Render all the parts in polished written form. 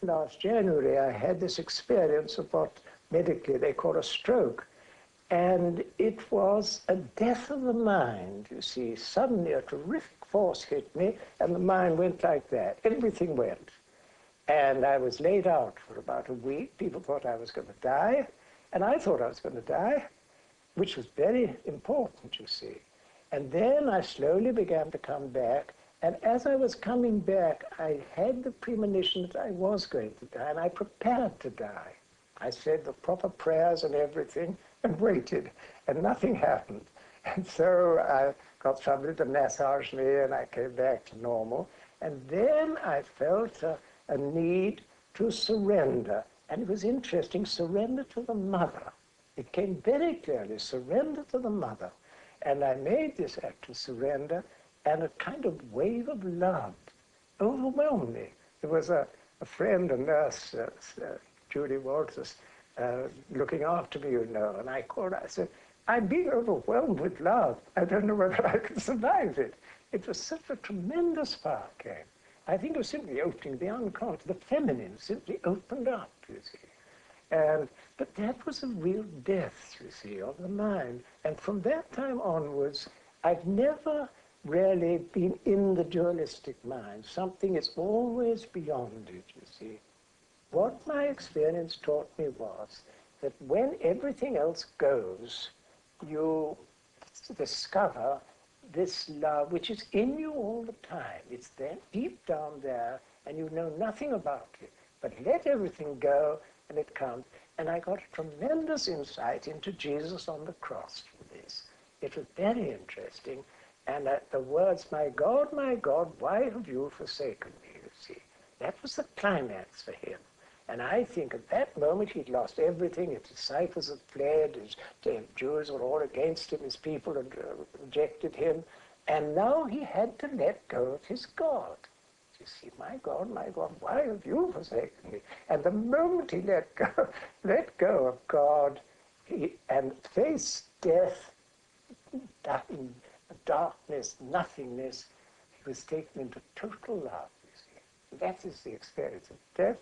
Last January, I had this experience of what medically they call a stroke. And it was a death of the mind, you see. Suddenly a terrific force hit me, and the mind went like that. Everything went. And I was laid out for about a week. People thought I was going to die, and I thought I was going to die, which was very important, you see. And then I slowly began to come back, and as I was coming back, I had the premonition that I was going to die, and I prepared to die. I said the proper prayers and everything, and waited, and nothing happened. And so I got somebody to massage me, and I came back to normal. And then I felt a need to surrender. And it was interesting, surrender to the mother. It came very clearly, surrender to the mother. And I made this act of surrender, and a kind of wave of love overwhelmed me. There was a friend, a nurse, Judy Walters, looking after me, you know, and I called her, I said, I'm being overwhelmed with love. I don't know whether I can survive it. It was such a tremendous power came. I think it was simply opening the unconscious, the feminine simply opened up, you see. But that was a real death, you see, of the mind. And from that time onwards, I've never really been in the dualistic mind. Something is always beyond it, you see. What my experience taught me was that when everything else goes, you discover this love which is in you all the time. It's there, deep down there, and you know nothing about it. But let everything go, and it comes. And I got a tremendous insight into Jesus on the cross from this. It was very interesting. And the words, my God, why have you forsaken me, you see. That was the climax for him. And I think at that moment he'd lost everything. His disciples had fled, the Jews were all against him, his people had rejected him. And now he had to let go of his God. You see, my God, why have you forsaken me? And the moment he let go of God and faced death, darkness, nothingness, he was taken into total love, you see. That is the experience of death.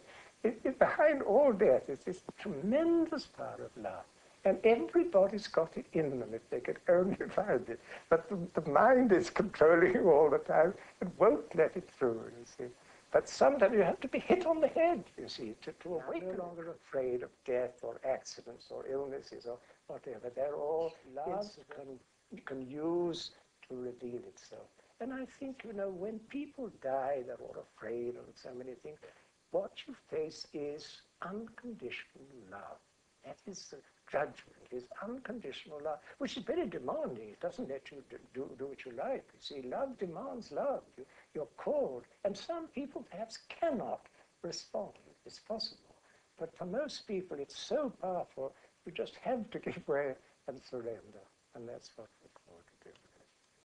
Behind all death is this tremendous power of love. And everybody's got it in them if they could only find it. But the mind is controlling you all the time and won't let it through, you see. But sometimes you have to be hit on the head, you see, to awaken. I'm no longer afraid of death or accidents or illnesses or whatever. They're all loves you can use to reveal itself. And I think, you know, when people die, they're all afraid of so many things. What you face is unconditional love. That is the judgment, is unconditional love, which is very demanding. It doesn't let you do what you like. You see, love demands love. You're called. And some people perhaps cannot respond. It's possible. But for most people, it's so powerful, you just have to give way and surrender. And that's what